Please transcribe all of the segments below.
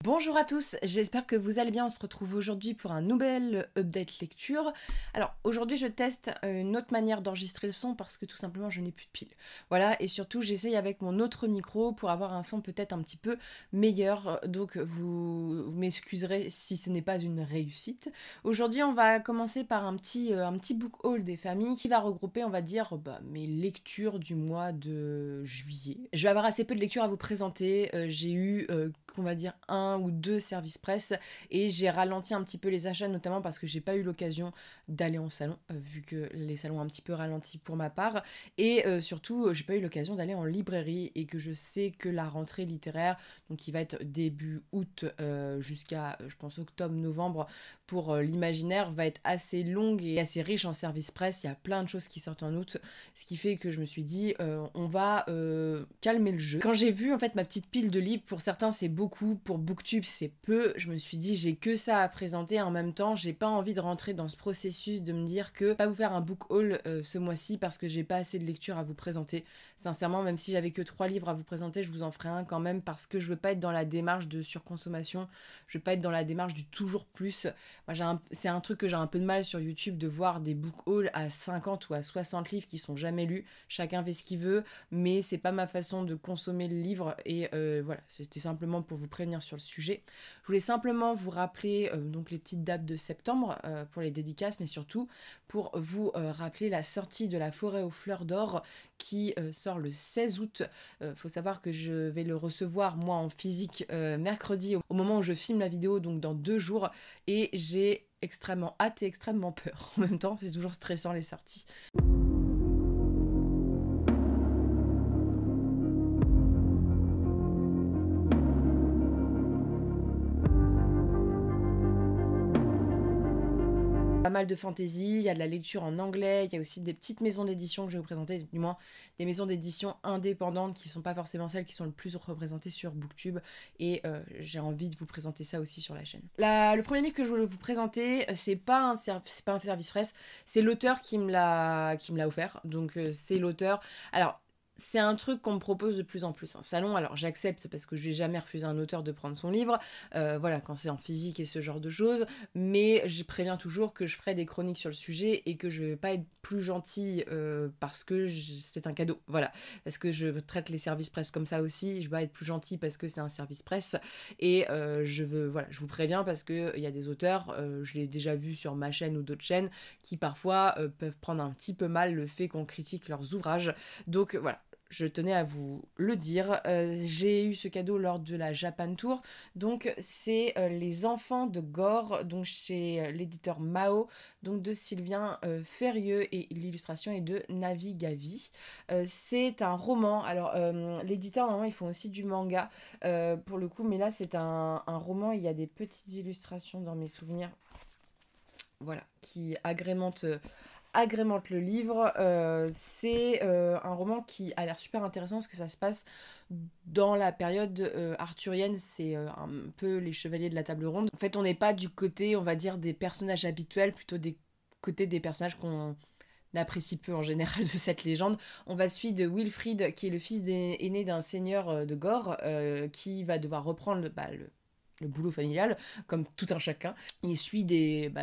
Bonjour à tous, j'espère que vous allez bien. On se retrouve aujourd'hui pour un nouvel update lecture. Alors aujourd'hui je teste une autre manière d'enregistrer le son parce que tout simplement je n'ai plus de piles. Voilà, et surtout j'essaye avec mon autre micro pour avoir un son peut-être un petit peu meilleur. Donc vous m'excuserez si ce n'est pas une réussite. Aujourd'hui on va commencer par un petit book haul des familles qui va regrouper on va dire mes lectures du mois de juillet. Je vais avoir assez peu de lectures à vous présenter. J'ai eu on va dire un ou deux services presse et j'ai ralenti un petit peu les achats notamment parce que j'ai pas eu l'occasion d'aller en salon vu que les salons ont un petit peu ralenti pour ma part et surtout j'ai pas eu l'occasion d'aller en librairie et que je sais que la rentrée littéraire donc qui va être début août jusqu'à je pense octobre-novembre pour l'imaginaire va être assez longue et assez riche en services presse. Il y a plein de choses qui sortent en août, ce qui fait que je me suis dit on va calmer le jeu. Quand j'ai vu en fait ma petite pile de livres, pour certains c'est beaucoup, pour Booktube c'est peu, je me suis dit j'ai que ça à présenter. En même temps j'ai pas envie de rentrer dans ce processus de me dire que pas vous faire un book haul ce mois-ci parce que j'ai pas assez de lecture à vous présenter. Sincèrement, même si j'avais que 3 livres à vous présenter, je vous en ferai un quand même parce que je veux pas être dans la démarche de surconsommation, je veux pas être dans la démarche du toujours plus. Moi c'est un truc que j'ai un peu de mal sur YouTube de voir des book hauls à 50 ou à 60 livres qui sont jamais lus, chacun fait ce qu'il veut, mais c'est pas ma façon de consommer le livre et voilà, c'était simplement pour vous prévenir sur le sujet. Je voulais simplement vous rappeler donc les petites dates de septembre pour les dédicaces, mais surtout pour vous rappeler la sortie de La Forêt aux fleurs d'or qui sort le 16 août. Faut savoir que je vais le recevoir moi en physique mercredi au moment où je filme la vidéo, donc dans 2 jours, et j'ai extrêmement hâte et extrêmement peur en même temps, c'est toujours stressant les sorties. Pas mal de fantaisie, il y a de la lecture en anglais, il y a aussi des petites maisons d'édition que je vais vous présenter, du moins des maisons d'édition indépendantes qui ne sont pas forcément celles qui sont le plus représentées sur Booktube, et j'ai envie de vous présenter ça aussi sur la chaîne. Le premier livre que je voulais vous présenter, c'est pas un service presse, c'est l'auteur qui me l'a offert, donc c'est l'auteur. Alors c'est un truc qu'on me propose de plus en plus en salon, alors j'accepte parce que je vais jamais refuser à un auteur de prendre son livre, voilà, quand c'est en physique et ce genre de choses, mais je préviens toujours que je ferai des chroniques sur le sujet et que je vais pas être plus gentille parce que c'est un cadeau, voilà, parce que je traite les services presse comme ça aussi, je vais pas être plus gentille parce que c'est un service presse, et voilà, je vous préviens parce que il y a des auteurs, je l'ai déjà vu sur ma chaîne ou d'autres chaînes, qui parfois peuvent prendre un petit peu mal le fait qu'on critique leurs ouvrages, donc voilà. Je tenais à vous le dire. J'ai eu ce cadeau lors de la Japan Tour. Donc c'est Les Enfants de Gore, donc chez l'éditeur Mao, donc de Sylvain Ferrieux, et l'illustration est de Navi Gavi. C'est un roman. Alors l'éditeur normalement ils font aussi du manga pour le coup, mais là c'est un roman. Il y a des petites illustrations dans mes souvenirs, voilà, qui agrémente le livre. C'est un roman qui a l'air super intéressant parce que ça se passe dans la période arthurienne, c'est un peu les chevaliers de la table ronde. En fait, on n'est pas du côté, on va dire, des personnages habituels, plutôt des côtés des personnages qu'on apprécie peu en général de cette légende. On va suivre de Wilfrid, qui est le fils aîné d'un seigneur de Gore, qui va devoir reprendre le boulot familial, comme tout un chacun. Il suit des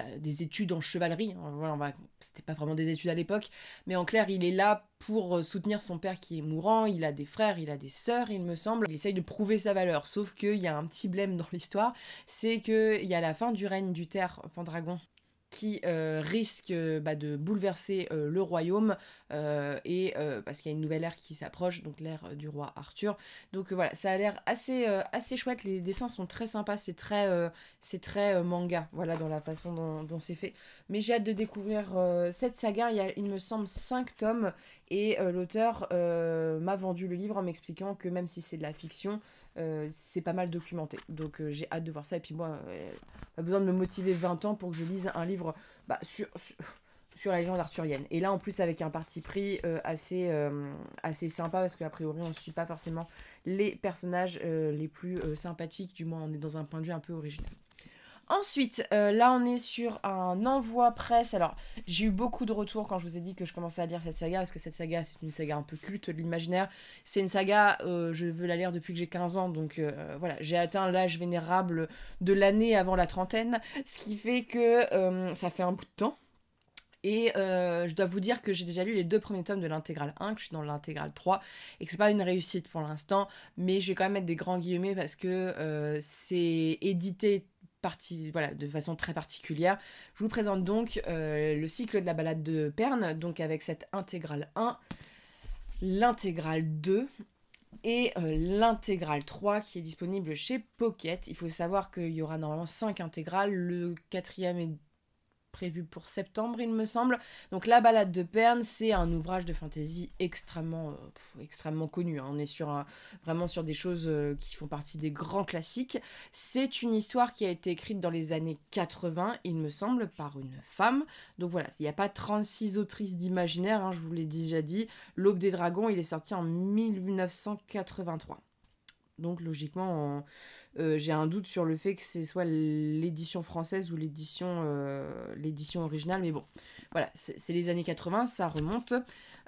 études en chevalerie. Voilà, c'était pas vraiment des études à l'époque, mais en clair, il est là pour soutenir son père qui est mourant. Il a des frères, il a des sœurs, il me semble. Il essaye de prouver sa valeur, sauf qu'il y a un petit blême dans l'histoire, c'est qu'il y a la fin du règne du Terre Pendragon qui risque de bouleverser le royaume parce qu'il y a une nouvelle ère qui s'approche, donc l'ère du roi Arthur. Donc voilà, ça a l'air assez chouette, les dessins sont très sympas, c'est très manga, voilà, dans la façon dont c'est fait. Mais j'ai hâte de découvrir cette saga. Il y a, il me semble, 5 tomes, et l'auteur m'a vendu le livre en m'expliquant que même si c'est de la fiction, c'est pas mal documenté. Donc j'ai hâte de voir ça, et puis moi pas besoin de me motiver 20 ans pour que je lise un livre sur la légende arthurienne. Et là, en plus, avec un parti pris assez sympa, parce qu'a priori, on ne suit pas forcément les personnages les plus sympathiques, du moins, on est dans un point de vue un peu original. Ensuite, là on est sur un envoi presse. Alors, j'ai eu beaucoup de retours quand je vous ai dit que je commençais à lire cette saga, parce que cette saga, c'est une saga un peu culte de l'imaginaire. C'est une saga, je veux la lire depuis que j'ai 15 ans, donc voilà, j'ai atteint l'âge vénérable de l'année avant la trentaine, ce qui fait que ça fait un bout de temps. Et je dois vous dire que j'ai déjà lu les 2 premiers tomes de l'intégrale 1, que je suis dans l'intégrale 3, et que c'est pas une réussite pour l'instant, mais je vais quand même mettre des grands guillemets parce que c'est édité voilà, de façon très particulière. Je vous présente donc le cycle de la balade de Perne, donc avec cette intégrale 1, l'intégrale 2 et l'intégrale 3 qui est disponible chez Pocket. Il faut savoir qu'il y aura normalement 5 intégrales, le quatrième est prévu pour septembre, il me semble. Donc La Balade de Perne, c'est un ouvrage de fantasy extrêmement connu. Hein. On est vraiment sur des choses qui font partie des grands classiques. C'est une histoire qui a été écrite dans les années 80, il me semble, par une femme. Donc voilà, il n'y a pas 36 autrices d'imaginaire, hein, je vous l'ai déjà dit. L'Aube des Dragons, il est sorti en 1983. Donc logiquement, j'ai un doute sur le fait que ce soit l'édition française ou l'édition originale. Mais bon, voilà, c'est les années 80, ça remonte.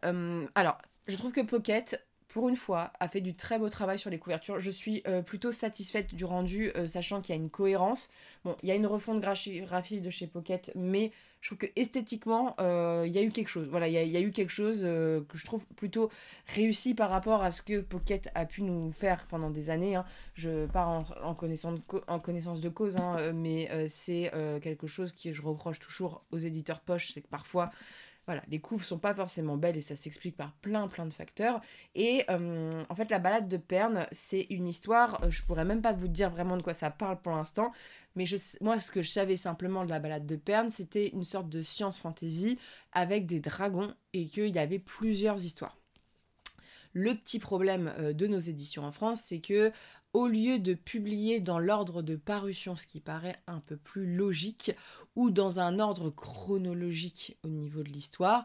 Alors, je trouve que Pocket, pour une fois, a fait du très beau travail sur les couvertures. Je suis plutôt satisfaite du rendu, sachant qu'il y a une cohérence. Bon, il y a une refonte graphique de chez Pocket, mais je trouve que esthétiquement, il y a eu quelque chose. Voilà, il y a eu quelque chose que je trouve plutôt réussi par rapport à ce que Pocket a pu nous faire pendant des années. Hein. Je pars en connaissance de cause, hein, mais c'est quelque chose que je reproche toujours aux éditeurs poche, c'est que parfois voilà, les couves sont pas forcément belles et ça s'explique par plein de facteurs. Et en fait, la balade de Perne, c'est une histoire, je pourrais même pas vous dire vraiment de quoi ça parle pour l'instant, mais moi, ce que je savais simplement de la balade de Perne, c'était une sorte de science fantasy avec des dragons et qu'il y avait plusieurs histoires. Le petit problème de nos éditions en France, c'est que au lieu de publier dans l'ordre de parution, ce qui paraît un peu plus logique, ou dans un ordre chronologique au niveau de l'histoire,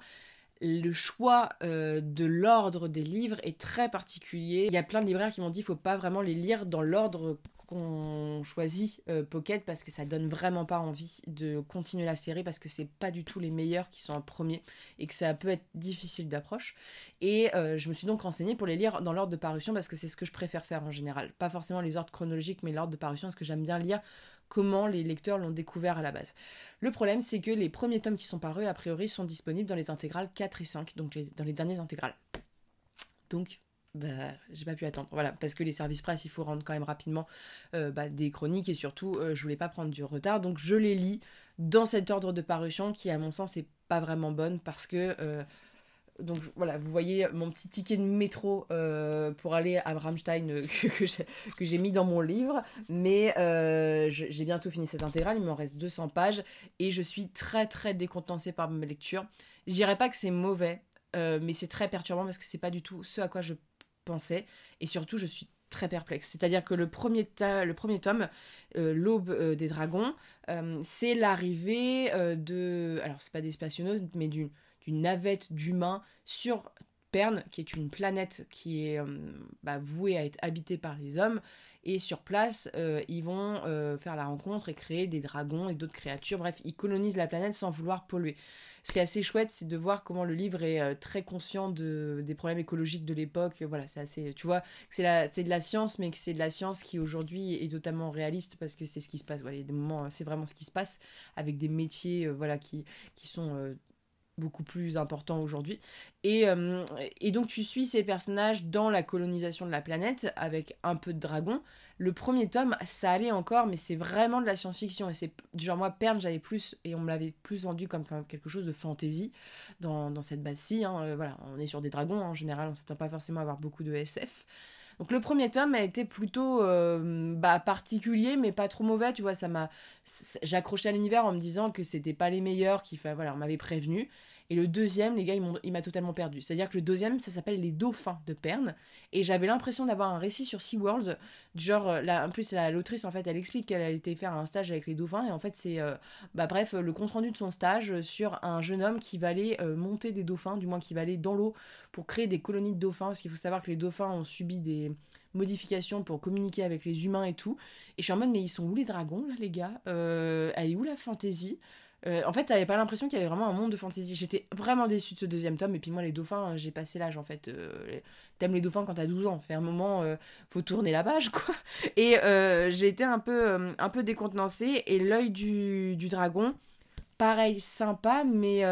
le choix de l'ordre des livres est très particulier. Il y a plein de libraires qui m'ont dit qu'il ne faut pas vraiment les lire dans l'ordre qu'on choisit Pocket parce que ça donne vraiment pas envie de continuer la série parce que c'est pas du tout les meilleurs qui sont en premier et que ça peut être difficile d'approche. Et je me suis donc renseignée pour les lire dans l'ordre de parution parce que c'est ce que je préfère faire en général. Pas forcément les ordres chronologiques mais l'ordre de parution parce que j'aime bien lire comment les lecteurs l'ont découvert à la base. Le problème, c'est que les premiers tomes qui sont parus, a priori, sont disponibles dans les intégrales 4 et 5, donc dans les dernières intégrales. Donc, j'ai pas pu attendre. Voilà, parce que les services presse, il faut rendre quand même rapidement des chroniques et surtout, je voulais pas prendre du retard. Donc, je les lis dans cet ordre de parution qui, à mon sens, est pas vraiment bonne parce que donc voilà, vous voyez mon petit ticket de métro pour aller à Bramstein que j'ai mis dans mon livre. Mais j'ai bientôt fini cette intégrale, il m'en reste 200 pages. Et je suis très décontenancée par ma lecture. Je dirais pas que c'est mauvais, mais c'est très perturbant parce que c'est pas du tout ce à quoi je pensais. Et surtout, je suis très perplexe. C'est-à-dire que le premier tome, L'Aube des Dragons, c'est l'arrivée de... Alors, c'est pas des spationautes, mais d'une navette d'humains sur Perne, qui est une planète qui est vouée à être habitée par les hommes. Et sur place, ils vont faire la rencontre et créer des dragons et d'autres créatures. Bref, ils colonisent la planète sans vouloir polluer. Ce qui est assez chouette, c'est de voir comment le livre est très conscient des problèmes écologiques de l'époque. Voilà, c'est assez... Tu vois, c'est de la science, mais que c'est de la science qui aujourd'hui est totalement réaliste parce que c'est ce qui se passe. Voilà, il y a des moments, c'est vraiment ce qui se passe avec des métiers qui sont... beaucoup plus important aujourd'hui. Et donc tu suis ces personnages dans la colonisation de la planète avec un peu de dragon. Le premier tome, ça allait encore, mais c'est vraiment de la science-fiction. Et c'est genre moi, Perne, j'avais plus, et on me l'avait plus vendu comme quelque chose de fantasy dans cette base-ci. Hein. Voilà, on est sur des dragons, en général, on s'attend pas forcément à avoir beaucoup de SF. Donc le premier tome a été plutôt particulier, mais pas trop mauvais, tu vois, j'accrochais à l'univers en me disant que c'était pas les meilleurs, voilà, on m'avait prévenu. Et le deuxième, les gars, il m'a totalement perdu. C'est-à-dire que le deuxième, ça s'appelle Les Dauphins de Perne. Et j'avais l'impression d'avoir un récit sur SeaWorld. Genre, là, en plus, l'autrice, en fait, elle explique qu'elle a été faire un stage avec les dauphins. Et en fait, c'est, le compte-rendu de son stage sur un jeune homme qui va aller monter des dauphins, du moins qui va aller dans l'eau pour créer des colonies de dauphins. Parce qu'il faut savoir que les dauphins ont subi modifications pour communiquer avec les humains et tout. Et je suis en mode, mais ils sont où les dragons, là, les gars? Elle est où la fantaisie? En fait, t'avais pas l'impression qu'il y avait vraiment un monde de fantasy. J'étais vraiment déçue de ce deuxième tome. Et puis moi, les dauphins, j'ai passé l'âge, en fait. T'aimes les dauphins quand t'as 12 ans. Fait un moment, faut tourner la page, quoi. Et j'ai été un peu décontenancée. Et l'œil du dragon, pareil, sympa, mais...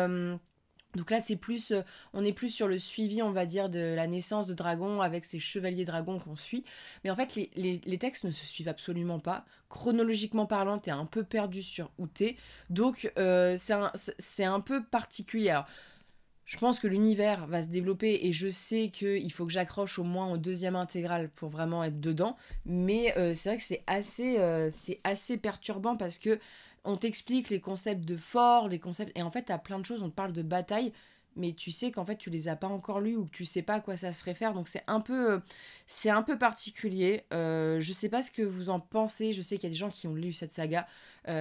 donc là, c'est plus, on est plus sur le suivi, on va dire, de la naissance de Dragon avec ces chevaliers dragons qu'on suit. Mais en fait, les textes ne se suivent absolument pas. Chronologiquement parlant, t'es un peu perdu sur où t'es. Donc, c'est un peu particulier. Alors, je pense que l'univers va se développer et je sais qu'il faut que j'accroche au moins au deuxième intégral pour vraiment être dedans. Mais c'est vrai que c'est assez perturbant parce que on t'explique les concepts de fort, les concepts... Et en fait, t'as plein de choses, on te parle de bataille, mais tu sais qu'en fait, tu les as pas encore lus ou que tu sais pas à quoi ça se réfère. Donc c'est un peu particulier. Je sais pas ce que vous en pensez. Je sais qu'il y a des gens qui ont lu cette saga.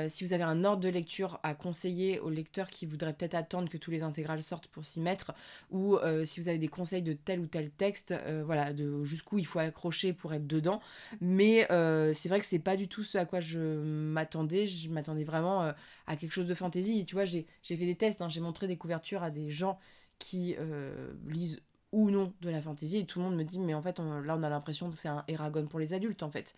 Si vous avez un ordre de lecture à conseiller aux lecteurs qui voudraient peut-être attendre que tous les intégrales sortent pour s'y mettre, ou si vous avez des conseils de tel ou tel texte, voilà, de jusqu'où il faut accrocher pour être dedans. Mais c'est vrai que c'est pas du tout ce à quoi je m'attendais. Je m'attendais vraiment à quelque chose de fantasy. Et tu vois, j'ai fait des tests, hein, j'ai montré des couvertures à des gens qui lisent ou non de la fantasy et tout le monde me dit mais en fait là on a l'impression que c'est un Eragon pour les adultes en fait.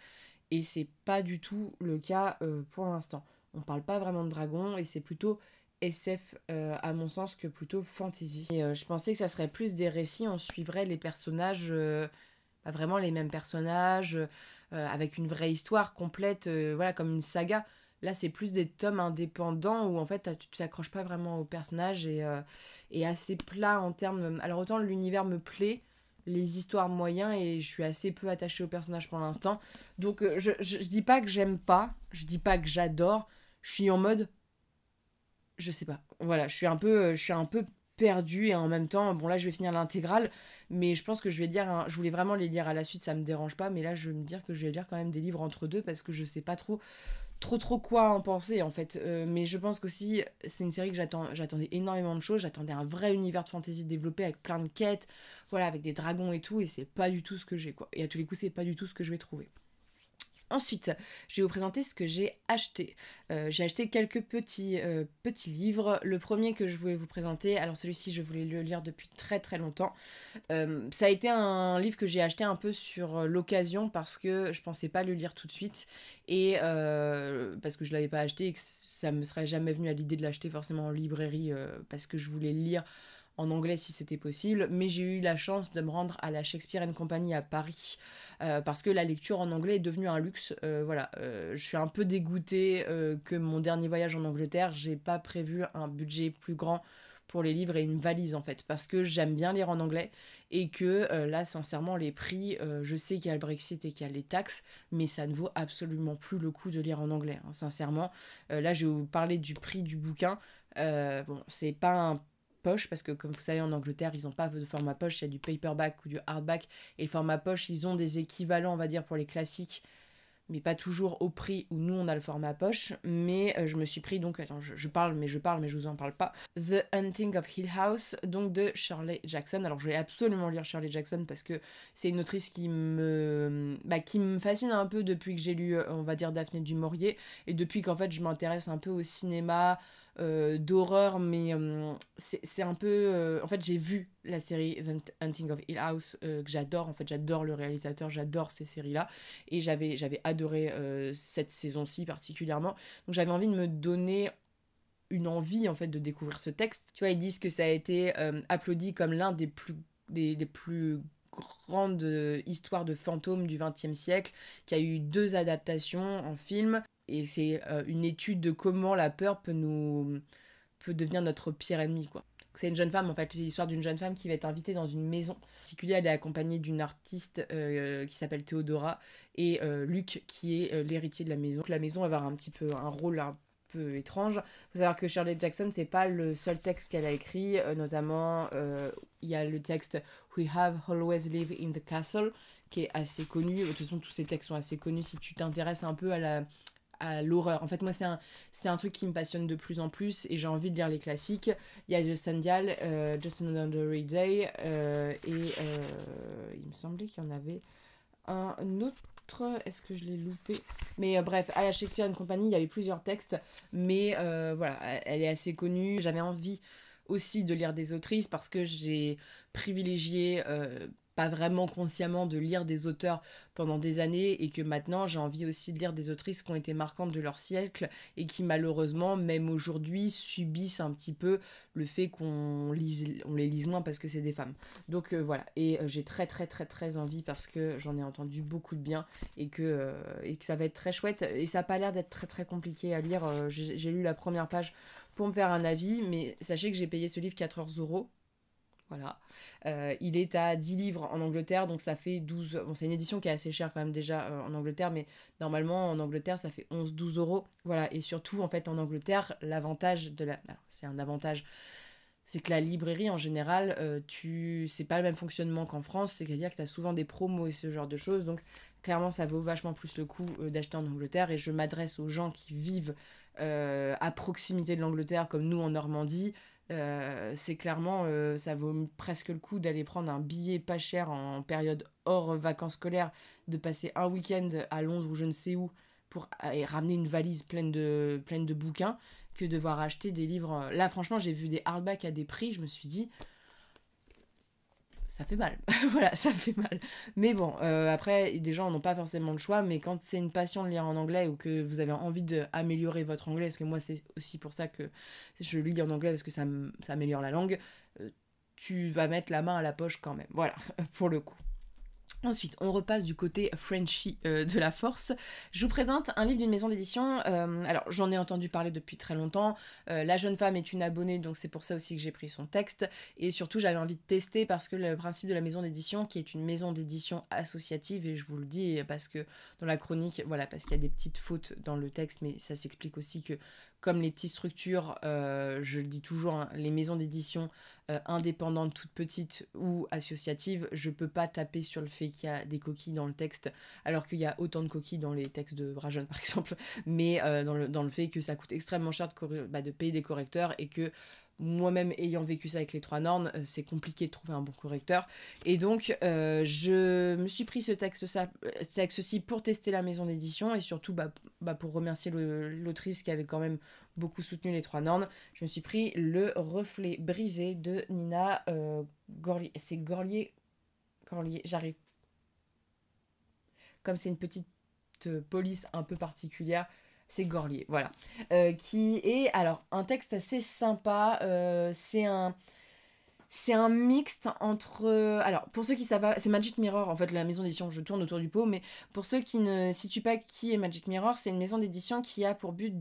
Et c'est pas du tout le cas pour l'instant. On parle pas vraiment de dragons et c'est plutôt SF à mon sens que plutôt fantasy. Et je pensais que ça serait plus des récits, on suivrait les personnages, pas vraiment les mêmes personnages, avec une vraie histoire complète, voilà, comme une saga. Là, c'est plus des tomes indépendants où en fait tu t'accroches pas vraiment au personnage et assez plat en termes. Alors autant l'univers me plaît, les histoires moyens et je suis assez peu attachée au personnage pour l'instant. Donc je dis pas que j'aime pas, je dis pas que j'adore, je suis en mode je sais pas. Voilà, je suis un peu perdue et en même temps, bon là je vais finir l'intégrale, mais je pense que je vais lire, je voulais vraiment les lire à la suite, ça me dérange pas, mais là je vais me dire que je vais lire quand même des livres entre deux parce que je sais pas trop quoi en penser en fait. Mais je pense qu'aussi c'est une série que j'attendais énormément de choses, j'attendais un vrai univers de fantasy développé avec plein de quêtes, voilà, avec des dragons et tout, et c'est pas du tout ce que j'ai quoi. Et à tous les coups c'est pas du tout ce que je vais trouver. Ensuite, je vais vous présenter ce que j'ai acheté. J'ai acheté quelques petits livres. Le premier que je voulais vous présenter, alors celui-ci je voulais le lire depuis très très longtemps. Ça a été un livre que j'ai acheté un peu sur l'occasion parce que je pensais pas le lire tout de suite et parce que je l'avais pas acheté et que ça me serait jamais venu à l'idée de l'acheter forcément en librairie parce que je voulais le lire en anglais si c'était possible, mais j'ai eu la chance de me rendre à la Shakespeare and Company à Paris parce que la lecture en anglais est devenue un luxe. Voilà, je suis un peu dégoûtée que mon dernier voyage en Angleterre, j'ai pas prévu un budget plus grand pour les livres et une valise en fait, parce que j'aime bien lire en anglais et que là sincèrement les prix, je sais qu'il y a le Brexit et qu'il y a les taxes, mais ça ne vaut absolument plus le coup de lire en anglais, hein, sincèrement. Là je vais vous parler du prix du bouquin. Bon, c'est pas un poche parce que comme vous savez en Angleterre ils n'ont pas de format poche, il y a du paperback ou du hardback et le format poche ils ont des équivalents on va dire pour les classiques mais pas toujours au prix où nous on a le format poche. Mais je me suis pris donc, attends, je parle mais je vous en parle pas. The Hunting of Hill House, donc de Shirley Jackson. Alors je vais absolument lire Shirley Jackson parce que c'est une autrice qui me fascine un peu depuis que j'ai lu, on va dire, Daphné du Maurier et depuis qu'en fait je m'intéresse un peu au cinéma. D'horreur, mais c'est un peu... en fait, j'ai vu la série The Hunting of Hill House, que j'adore. En fait, j'adore le réalisateur, j'adore ces séries-là. Et j'avais adoré cette saison-ci particulièrement. Donc, j'avais envie de me donner une envie, en fait, de découvrir ce texte. Tu vois, ils disent que ça a été applaudi comme l'un des plus grandes histoires de fantômes du XXe siècle, qui a eu 2 adaptations en film. Et c'est une étude de comment la peur peut devenir notre pire ennemi, quoi. C'est une jeune femme, en fait, c'est l'histoire d'une jeune femme qui va être invitée dans une maison. En particulier, elle est accompagnée d'une artiste qui s'appelle Théodora et Luc qui est l'héritier de la maison. Donc, la maison va avoir un petit peu un rôle un peu étrange. Il faut savoir que Shirley Jackson, c'est pas le seul texte qu'elle a écrit, notamment il y a le texte We Have Always Lived in the Castle qui est assez connu. De toute façon, tous ces textes sont assez connus si tu t'intéresses un peu à l'horreur. En fait, moi, c'est un truc qui me passionne de plus en plus et j'ai envie de lire les classiques. Il y a Just Sandial, Just Another Day et il me semblait qu'il y en avait un autre, est-ce que je l'ai loupé? Mais bref, à la Shakespeare & Company, il y avait plusieurs textes, mais voilà, elle est assez connue. J'avais envie aussi de lire des autrices parce que j'ai privilégié, pas vraiment consciemment, de lire des auteurs pendant des années et que maintenant j'ai envie aussi de lire des autrices qui ont été marquantes de leur siècle et qui malheureusement, même aujourd'hui, subissent un petit peu le fait on les lise moins parce que c'est des femmes. Donc voilà, et j'ai très très très très envie parce que j'en ai entendu beaucoup de bien et que ça va être très chouette et ça n'a pas l'air d'être très très compliqué à lire. J'ai lu la première page pour me faire un avis, mais sachez que j'ai payé ce livre 14 €. Voilà. Il est à 10 livres en Angleterre, donc ça fait 12. Bon, c'est une édition qui est assez chère quand même déjà en Angleterre, mais normalement en Angleterre ça fait 11-12 €. Voilà, et surtout en fait en Angleterre, l'avantage de la. Alors, c'est un avantage, c'est que la librairie en général, c'est pas le même fonctionnement qu'en France, c'est-à-dire que tu as souvent des promos et ce genre de choses, donc clairement ça vaut vachement plus le coup d'acheter en Angleterre, et je m'adresse aux gens qui vivent à proximité de l'Angleterre, comme nous en Normandie. C'est clairement, ça vaut presque le coup d'aller prendre un billet pas cher en période hors vacances scolaires, de passer un week-end à Londres ou je ne sais où pour et ramener une valise pleine de bouquins, que de devoir acheter des livres. Là, franchement, j'ai vu des hardbacks à des prix, je me suis dit, ça fait mal. Voilà, ça fait mal. Mais bon, après, des gens n'ont pas forcément le choix, mais quand c'est une passion de lire en anglais ou que vous avez envie d'améliorer votre anglais, parce que moi, c'est aussi pour ça que je lis en anglais, parce que ça améliore la langue, tu vas mettre la main à la poche quand même. Voilà, pour le coup. Ensuite, on repasse du côté Frenchy de la force. Je vous présente un livre d'une maison d'édition. Alors, j'en ai entendu parler depuis très longtemps. La jeune femme est une abonnée, donc c'est pour ça aussi que j'ai pris son texte. Et surtout, j'avais envie de tester parce que le principe de la maison d'édition, qui est une maison d'édition associative, et je vous le dis parce que dans la chronique, voilà, parce qu'il y a des petites fautes dans le texte, mais ça s'explique aussi que, comme les petites structures, je le dis toujours, hein, les maisons d'édition indépendantes, toutes petites ou associatives, je peux pas taper sur le fait qu'il y a des coquilles dans le texte, alors qu'il y a autant de coquilles dans les textes de Brajon par exemple, mais dans le fait que ça coûte extrêmement cher de payer des correcteurs, et que moi-même ayant vécu ça avec les 3 Nornes, c'est compliqué de trouver un bon correcteur. Et donc, je me suis pris ce texte-ci pour tester la maison d'édition, et surtout pour remercier l'autrice qui avait quand même beaucoup soutenu les 3 Nornes. Je me suis pris Le Reflet brisé de Nina Gorlier. C'est Gorlier, j'arrive. Comme c'est une petite police un peu particulière, c'est Gorlier, voilà. Qui est, alors, un texte assez sympa. C'est un mixte entre. Alors, pour ceux qui savent pas, c'est Magic Mirror, en fait, la maison d'édition. Je tourne autour du pot, mais pour ceux qui ne situent pas qui est Magic Mirror, c'est une maison d'édition qui a pour but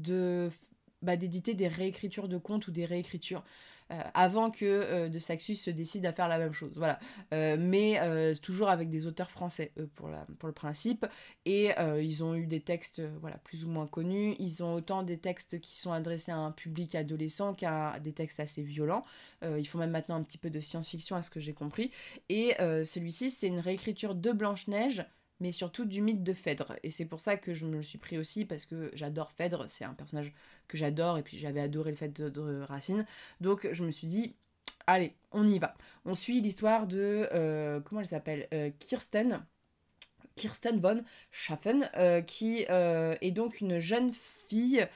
d'éditer des réécritures de contes ou des réécritures. Avant que De Saxus se décide à faire la même chose. Voilà. Mais toujours avec des auteurs français pour le principe. Et ils ont eu des textes voilà, plus ou moins connus. Ils ont autant des textes qui sont adressés à un public adolescent qu'à des textes assez violents. Il faut même maintenant un petit peu de science-fiction à ce que j'ai compris. Et celui-ci, c'est une réécriture de Blanche-Neige, mais surtout du mythe de Phèdre. Et c'est pour ça que je me le suis pris aussi, parce que j'adore Phèdre, c'est un personnage que j'adore, et puis j'avais adoré le Phèdre de Racine. Donc je me suis dit, allez, on y va. On suit l'histoire de, comment elle s'appelle, Kirsten von Schaffen, qui est donc une jeune fille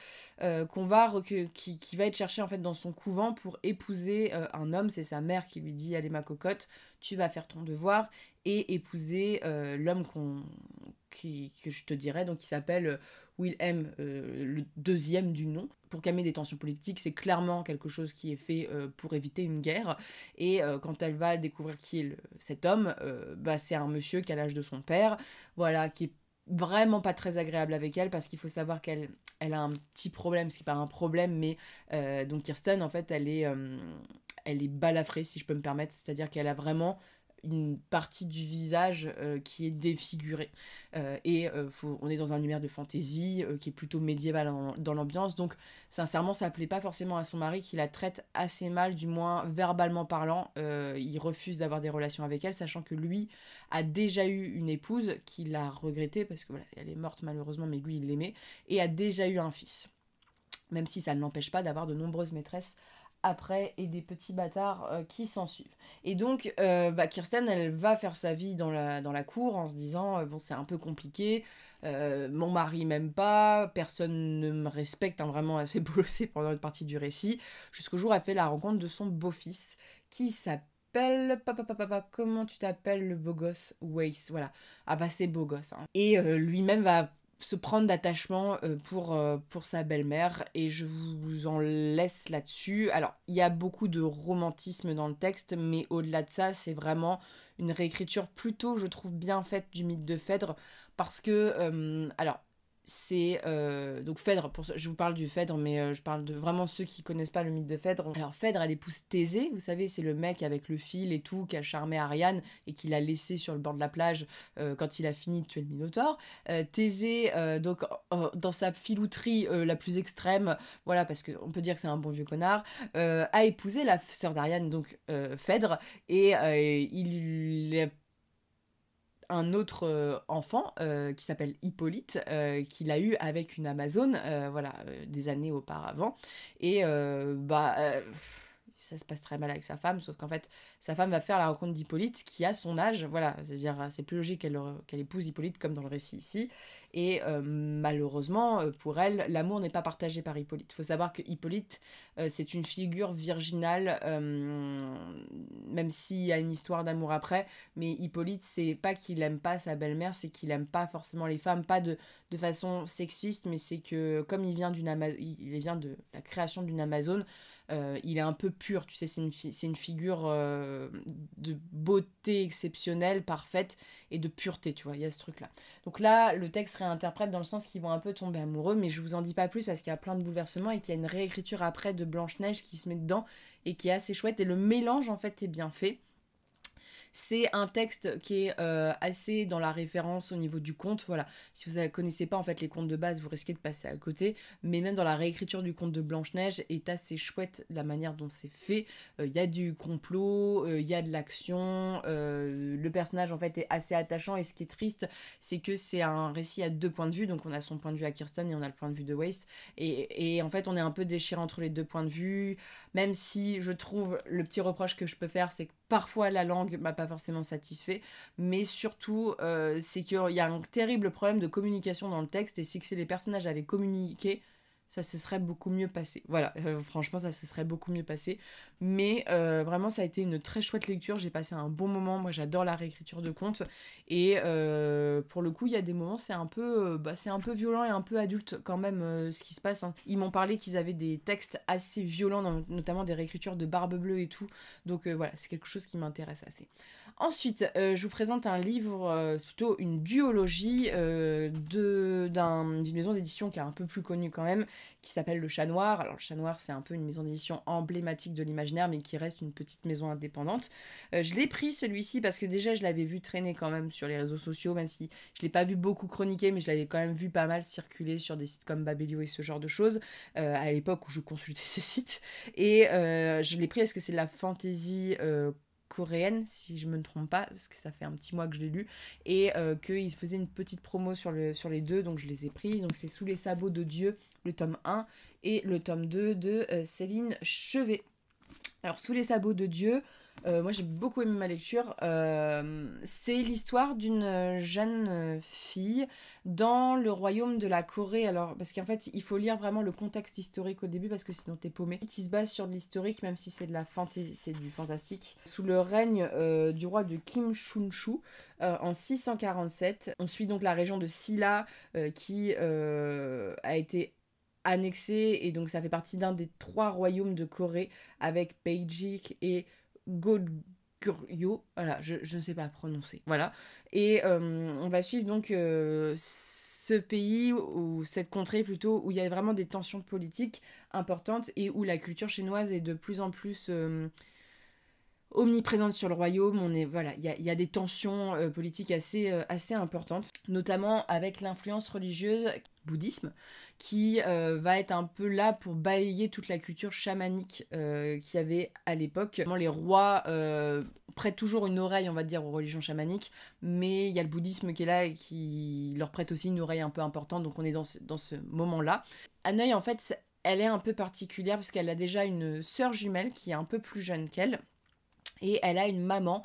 qui va être cherchée en fait dans son couvent pour épouser un homme. C'est sa mère qui lui dit, allez ma cocotte, tu vas faire ton devoir et épouser l'homme que je te dirais, donc qui s'appelle Wilhelm, le deuxième du nom. Pour calmer des tensions politiques, c'est clairement quelque chose qui est fait pour éviter une guerre. Et quand elle va découvrir qui est cet homme, c'est un monsieur qui a l'âge de son père, voilà, qui est vraiment pas très agréable avec elle, parce qu'il faut savoir qu'elle a un petit problème, ce qui n'est pas un problème, mais donc Kirsten, en fait, elle est balafrée, si je peux me permettre, c'est-à-dire qu'elle a vraiment une partie du visage qui est défigurée. On est dans un univers de fantasy qui est plutôt médiéval dans l'ambiance, donc sincèrement ça plaît pas forcément à son mari, qui la traite assez mal, du moins verbalement parlant. Il refuse d'avoir des relations avec elle, sachant que lui a déjà eu une épouse qui l'a regretté, parce que voilà, elle est morte malheureusement, mais lui il l'aimait, et a déjà eu un fils. Même si ça ne l'empêche pas d'avoir de nombreuses maîtresses après et des petits bâtards qui s'en suivent. Et donc, Kirsten, elle va faire sa vie dans la cour en se disant bon, c'est un peu compliqué, mon mari m'aime pas, personne ne me respecte, hein, vraiment, elle fait bolosser pendant une partie du récit, jusqu'au jour où elle fait la rencontre de son beau-fils qui s'appelle. Comment tu t'appelles le beau gosse? Wace, voilà. Ah bah, c'est beau gosse, hein. Et lui-même va se prendre d'attachement pour sa belle-mère, et je vous en laisse là-dessus. Alors, il y a beaucoup de romantisme dans le texte, mais au-delà de ça, c'est vraiment une réécriture plutôt, je trouve, bien faite du mythe de Phèdre, parce que, alors, c'est donc Phèdre, je vous parle du Phèdre, mais je parle de vraiment ceux qui connaissent pas le mythe de Phèdre. Alors Phèdre, elle épouse Thésée, vous savez, c'est le mec avec le fil et tout qui a charmé Ariane et qui l'a laissé sur le bord de la plage quand il a fini de tuer le Minotaure. Thésée, donc dans sa filouterie la plus extrême, voilà, parce qu'on peut dire que c'est un bon vieux connard, a épousé la sœur d'Ariane, donc Phèdre, et il a un autre enfant qui s'appelle Hippolyte, qu'il a eu avec une Amazone, voilà, des années auparavant. Et ça se passe très mal avec sa femme, sauf qu'en fait, sa femme va faire la rencontre d'Hippolyte, qui a son âge, voilà, c'est-à-dire c'est plus logique qu'elle épouse Hippolyte, comme dans le récit ici. Et malheureusement, pour elle, l'amour n'est pas partagé par Hippolyte. Il faut savoir que Hippolyte, c'est une figure virginale, même s'il y a une histoire d'amour après, mais Hippolyte, c'est pas qu'il aime pas sa belle-mère, c'est qu'il aime pas forcément les femmes, pas de façon sexiste, mais c'est que comme il vient il vient de la création d'une Amazone, il est un peu pur, tu sais, c'est une figure de beauté exceptionnelle, parfaite, et de pureté, tu vois, il y a ce truc-là. Donc là, le texte réinterprète dans le sens qu'ils vont un peu tomber amoureux, mais je vous en dis pas plus parce qu'il y a plein de bouleversements et qu'il y a une réécriture après de Blanche-Neige qui se met dedans et qui est assez chouette, et le mélange en fait est bien fait. C'est un texte qui est assez dans la référence au niveau du conte, voilà. Si vous ne connaissez pas en fait les contes de base, vous risquez de passer à côté, mais même dans la réécriture du conte de Blanche-Neige est assez chouette la manière dont c'est fait. Il y a du complot, il y a de l'action, le personnage en fait est assez attachant, et ce qui est triste, c'est que c'est un récit à deux points de vue, donc on a son point de vue à Kirsten et on a le point de vue de Wace, et en fait on est un peu déchiré entre les deux points de vue, même si je trouve le petit reproche que je peux faire, c'est que parfois la langue m'a pas forcément satisfait, mais surtout c'est qu'il y a un terrible problème de communication dans le texte, et c'est que si les personnages avaient communiqué, ça se serait beaucoup mieux passé. Voilà, franchement ça se serait beaucoup mieux passé, mais vraiment ça a été une très chouette lecture, j'ai passé un bon moment, moi j'adore la réécriture de contes, et pour le coup il y a des moments c'est un peu violent et un peu adulte quand même ce qui se passe, hein. Ils m'ont parlé qu'ils avaient des textes assez violents, notamment des réécritures de Barbe Bleue et tout, donc voilà, c'est quelque chose qui m'intéresse assez. Ensuite, je vous présente un livre, plutôt une duologie d'une maison d'édition qui est un peu plus connue quand même, qui s'appelle Le Chat Noir. Alors, Le Chat Noir, c'est un peu une maison d'édition emblématique de l'imaginaire, mais qui reste une petite maison indépendante. Je l'ai pris celui-ci parce que déjà, je l'avais vu traîner quand même sur les réseaux sociaux, même si je ne l'ai pas vu beaucoup chroniquer, mais je l'avais quand même vu pas mal circuler sur des sites comme Babelio et ce genre de choses, à l'époque où je consultais ces sites. Et je l'ai pris parce que c'est de la fantasy coréenne, si je me trompe pas, parce que ça fait un petit mois que je l'ai lu, et qu'ils faisaient une petite promo sur les deux, donc je les ai pris. Donc c'est Sous les sabots de Dieu, le tome 1, et le tome 2 de Céline Chevet. Alors, Sous les sabots de Dieu, moi j'ai beaucoup aimé ma lecture. C'est l'histoire d'une jeune fille dans le royaume de la Corée. Alors, parce qu'en fait, il faut lire vraiment le contexte historique au début, parce que sinon t'es paumé. Qui se base sur de l'historique, même si c'est de la fantasy, c'est du fantastique. Sous le règne du roi de Kim Shunshu en 647. On suit donc la région de Silla qui a été annexé, et donc ça fait partie d'un des 3 royaumes de Corée avec Beijing et Goguryeo, voilà, je ne sais pas prononcer, voilà, et on va suivre donc ce pays, ou cette contrée plutôt, où il y a vraiment des tensions politiques importantes, et où la culture chinoise est de plus en plus omniprésente sur le royaume. Voilà, il y a des tensions politiques assez importantes, notamment avec l'influence religieuse bouddhisme, qui va être un peu là pour balayer toute la culture chamanique qu'il y avait à l'époque. Les rois prêtent toujours une oreille, on va dire, aux religions chamaniques, mais il y a le bouddhisme qui est là et qui leur prête aussi une oreille un peu importante, donc on est dans ce moment-là. Hanoï, en fait, elle est un peu particulière parce qu'elle a déjà une sœur jumelle qui est un peu plus jeune qu'elle. Et elle a une maman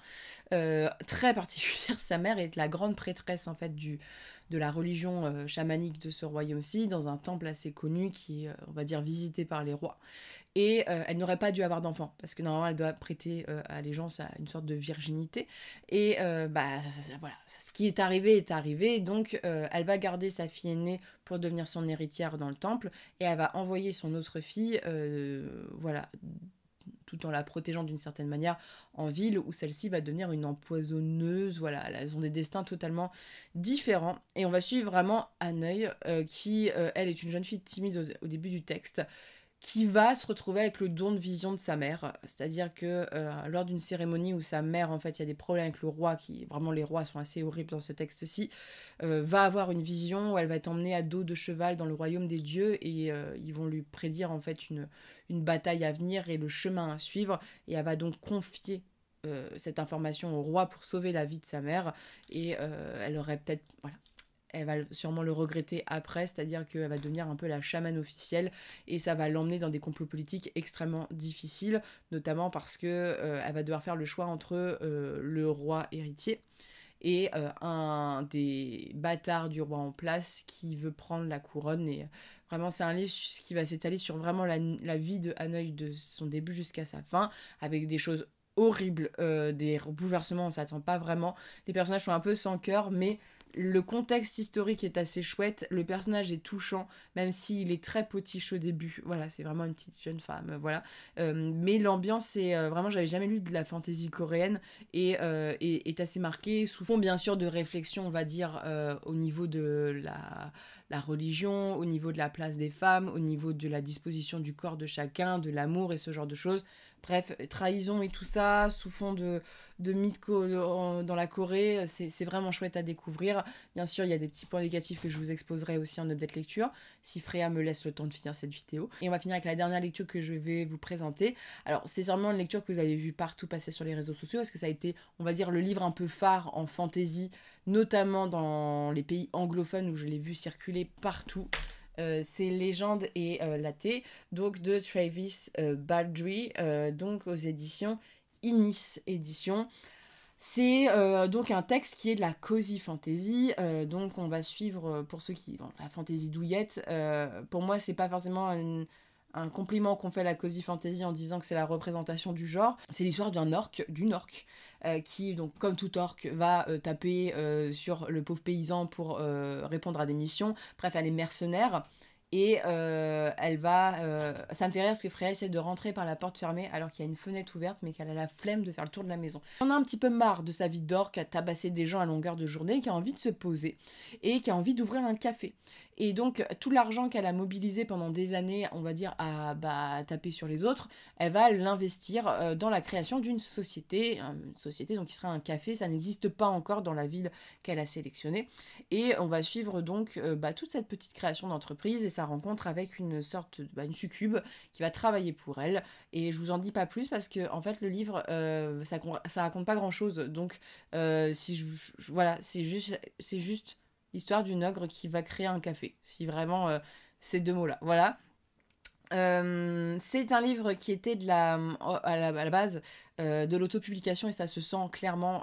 très particulière. Sa mère est la grande prêtresse en fait de la religion chamanique de ce royaume-ci, dans un temple assez connu qui est, on va dire, visité par les rois. Et elle n'aurait pas dû avoir d'enfant, parce que normalement elle doit prêter allégeance à une sorte de virginité. Et voilà, ce qui est arrivé, donc elle va garder sa fille aînée pour devenir son héritière dans le temple, et elle va envoyer son autre fille, voilà, tout en la protégeant d'une certaine manière, en ville, où celle-ci va devenir une empoisonneuse. Voilà, elles ont des destins totalement différents. Et on va suivre vraiment Haneuil, qui, elle, est une jeune fille timide au début du texte, qui va se retrouver avec le don de vision de sa mère. C'est-à-dire que lors d'une cérémonie où sa mère, en fait, il y a des problèmes avec le roi, qui vraiment les rois sont assez horribles dans ce texte-ci, va avoir une vision où elle va être emmenée à dos de cheval dans le royaume des dieux, et ils vont lui prédire en fait une bataille à venir et le chemin à suivre, et elle va donc confier cette information au roi pour sauver la vie de sa mère, et elle aurait peut-être... Voilà, elle va sûrement le regretter après, c'est-à-dire qu'elle va devenir un peu la chamane officielle, et ça va l'emmener dans des complots politiques extrêmement difficiles, notamment parce que elle va devoir faire le choix entre le roi héritier et un des bâtards du roi en place qui veut prendre la couronne. Et vraiment, c'est un livre qui va s'étaler sur vraiment la vie de Haneuil, de son début jusqu'à sa fin, avec des choses horribles, des bouleversements, on s'attend pas vraiment. Les personnages sont un peu sans cœur, mais le contexte historique est assez chouette, le personnage est touchant, même s'il est très potiche au début. Voilà, c'est vraiment une petite jeune femme, voilà. Mais l'ambiance, c'est vraiment, j'avais jamais lu de la fantasy coréenne, et est assez marquée, sous fond bien sûr de réflexion, on va dire, au niveau de la religion, au niveau de la place des femmes, au niveau de la disposition du corps de chacun, de l'amour et ce genre de choses. Bref, trahison et tout ça, sous fond de mythes dans la Corée, c'est vraiment chouette à découvrir. Bien sûr, il y a des petits points négatifs que je vous exposerai aussi en update lecture, si Freya me laisse le temps de finir cette vidéo. Et on va finir avec la dernière lecture que je vais vous présenter. Alors, c'est sûrement une lecture que vous avez vu partout passer sur les réseaux sociaux, parce que ça a été, on va dire, le livre un peu phare en fantasy, notamment dans les pays anglophones où je l'ai vu circuler partout. C'est Légende et Laté, donc de Travis Baldree, donc aux éditions Inis Éditions. C'est donc un texte qui est de la cozy fantasy, donc on va suivre, pour ceux qui... Bon, la fantasy douillette, pour moi c'est pas forcément un compliment qu'on fait à la cozy fantasy en disant que c'est la représentation du genre. C'est l'histoire d'une orque, qui, donc comme tout orque, va taper sur le pauvre paysan pour répondre à des missions. Bref, elle est mercenaire. Et elle va... ça me fait rire parce que Freya essaie de rentrer par la porte fermée alors qu'il y a une fenêtre ouverte, mais qu'elle a la flemme de faire le tour de la maison. On a un petit peu marre de sa vie d'orque à tabasser des gens à longueur de journée, qui a envie de se poser et qui a envie d'ouvrir un café. Et donc tout l'argent qu'elle a mobilisé pendant des années, on va dire, à taper sur les autres, elle va l'investir dans la création d'une société. Une société donc qui sera un café, ça n'existe pas encore dans la ville qu'elle a sélectionnée. Et on va suivre donc toute cette petite création d'entreprise et sa rencontre avec une sorte, une succube qui va travailler pour elle. Et je vous en dis pas plus parce que en fait le livre, ça raconte pas grand chose. Donc voilà, c'est juste l'histoire d'une ogre qui va créer un café. Si vraiment ces deux mots-là. Voilà. C'est un livre qui était à la base de l'autopublication, et ça se sent clairement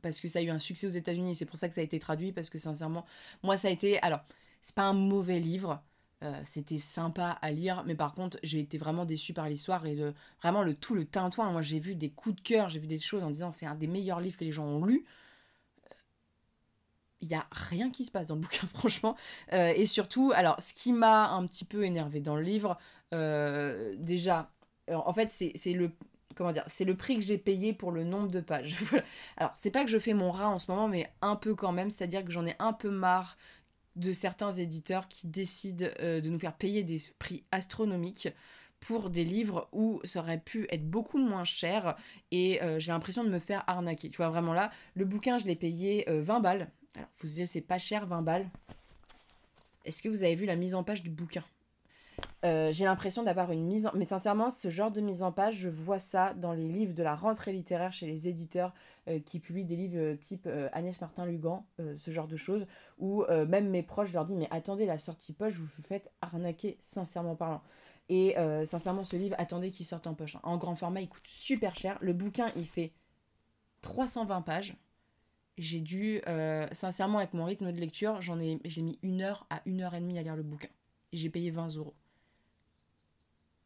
parce que ça a eu un succès aux États-Unis. C'est pour ça que ça a été traduit, parce que sincèrement, moi ça a été... Alors, c'est pas un mauvais livre, c'était sympa à lire, mais par contre j'ai été vraiment déçue par l'histoire et vraiment le tintouin. Moi j'ai vu des coups de cœur, j'ai vu des choses en disant c'est un des meilleurs livres que les gens ont lus. Il n'y a rien qui se passe dans le bouquin, franchement. Et surtout, alors, ce qui m'a un petit peu énervé dans le livre, déjà, en fait, c'est le... Comment dire, c'est le prix que j'ai payé pour le nombre de pages. Alors, c'est pas que je fais mon rat en ce moment, mais un peu quand même. C'est-à-dire que j'en ai un peu marre de certains éditeurs qui décident de nous faire payer des prix astronomiques pour des livres où ça aurait pu être beaucoup moins cher, et j'ai l'impression de me faire arnaquer. Tu vois, vraiment là, le bouquin, je l'ai payé 20 balles. Alors, vous disiez, c'est pas cher, 20 balles. Est-ce que vous avez vu la mise en page du bouquin? J'ai l'impression d'avoir une mise en... Mais sincèrement, ce genre de mise en page, je vois ça dans les livres de la rentrée littéraire chez les éditeurs qui publient des livres type Agnès Martin-Lugan, ce genre de choses, où même mes proches, je leur dis, mais attendez, la sortie poche, vous vous faites arnaquer, sincèrement parlant. Et sincèrement, ce livre, attendez qu'il sorte en poche, hein. En grand format, il coûte super cher. Le bouquin, il fait 320 pages. J'ai dû, sincèrement, avec mon rythme de lecture, j'ai mis 1 heure à 1 heure et demie à lire le bouquin. J'ai payé 20 euros.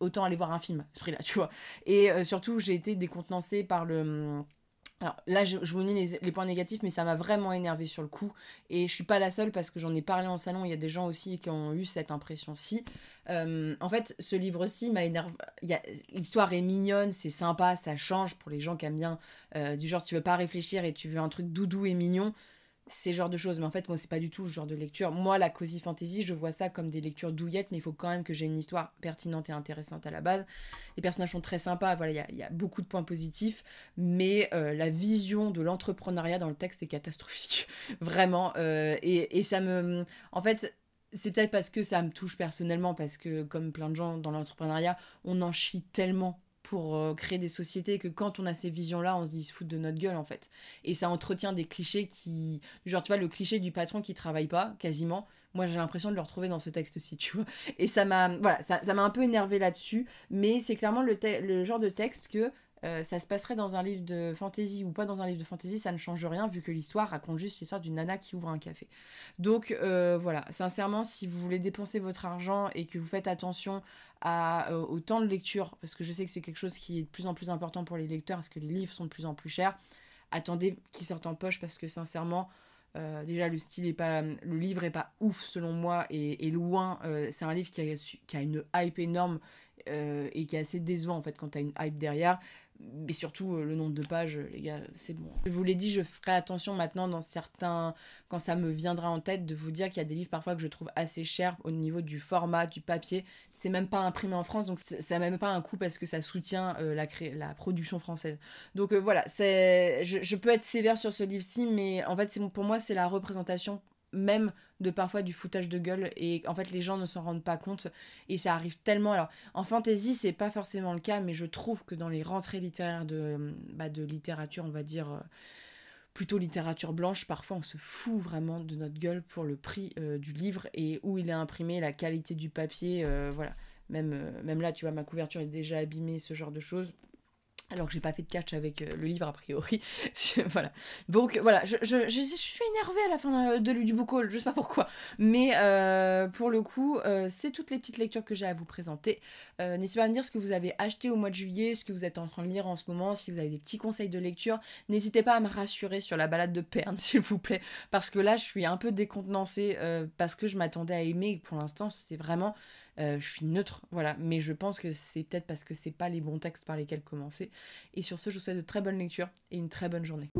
Autant aller voir un film à ce prix-là, tu vois. Et surtout, j'ai été décontenancée par le... Alors là, je vous dis les points négatifs, mais ça m'a vraiment énervée sur le coup. Et je suis pas la seule parce que j'en ai parlé en salon, il y a des gens aussi qui ont eu cette impression-ci. En fait, ce livre-ci m'a énervé. L'histoire est mignonne, c'est sympa, ça change pour les gens qui aiment bien. Du genre, tu veux pas réfléchir et tu veux un truc doudou et mignon. Ces genres de choses, mais en fait moi c'est pas du tout le genre de lecture. Moi la cozy fantasy je vois ça comme des lectures douillettes, mais il faut quand même que j'ai une histoire pertinente et intéressante à la base. Les personnages sont très sympas, voilà, il y a beaucoup de points positifs, mais la vision de l'entrepreneuriat dans le texte est catastrophique. Vraiment, et ça me... En fait, c'est peut-être parce que ça me touche personnellement, parce que comme plein de gens dans l'entrepreneuriat, on en chie tellement pour créer des sociétés que quand on a ces visions-là, on se dit ils se foutent de notre gueule en fait. Et ça entretient des clichés qui... Genre tu vois, le cliché du patron qui travaille pas, quasiment, moi j'ai l'impression de le retrouver dans ce texte-ci, tu vois. Et ça m'a... Voilà, ça m'a un peu énervé là-dessus, mais c'est clairement le genre de texte que ça se passerait dans un livre de fantasy ou pas dans un livre de fantasy, ça ne change rien vu que l'histoire raconte juste l'histoire d'une nana qui ouvre un café. Donc voilà, sincèrement, si vous voulez dépenser votre argent et que vous faites attention au temps de lecture, parce que je sais que c'est quelque chose qui est de plus en plus important pour les lecteurs, parce que les livres sont de plus en plus chers, attendez qu'ils sortent en poche, parce que sincèrement, déjà le livre est pas ouf selon moi, et loin, c'est un livre qui a une hype énorme, et qui est assez décevant en fait quand t'as une hype derrière. Mais surtout le nombre de pages, les gars, c'est bon. Je vous l'ai dit, je ferai attention maintenant dans certains, quand ça me viendra en tête, de vous dire qu'il y a des livres parfois que je trouve assez chers au niveau du format, du papier. C'est même pas imprimé en France, donc ça n'a même pas un coût parce que ça soutient la production française. Donc voilà, je peux être sévère sur ce livre-ci, mais en fait pour moi c'est la représentation même de parfois du foutage de gueule, et en fait les gens ne s'en rendent pas compte, et ça arrive tellement. Alors en fantasy c'est pas forcément le cas, mais je trouve que dans les rentrées littéraires de littérature, on va dire plutôt littérature blanche, parfois on se fout vraiment de notre gueule pour le prix du livre et où il est imprimé, la qualité du papier, voilà. Même là tu vois, ma couverture est déjà abîmée, ce genre de choses, alors que j'ai pas fait de catch avec le livre a priori. Voilà. Donc voilà, je suis énervée à la fin du book haul, je sais pas pourquoi. Mais pour le coup, c'est toutes les petites lectures que j'ai à vous présenter. N'hésitez pas à me dire ce que vous avez acheté au mois de juillet, ce que vous êtes en train de lire en ce moment, si vous avez des petits conseils de lecture. N'hésitez pas à me rassurer sur la balade de Perne, s'il vous plaît, parce que là je suis un peu décontenancée, parce que je m'attendais à aimer, et pour l'instant c'est vraiment... je suis neutre, voilà, mais je pense que c'est peut-être parce que c'est pas les bons textes par lesquels commencer. Et sur ce, je vous souhaite de très bonnes lectures et une très bonne journée.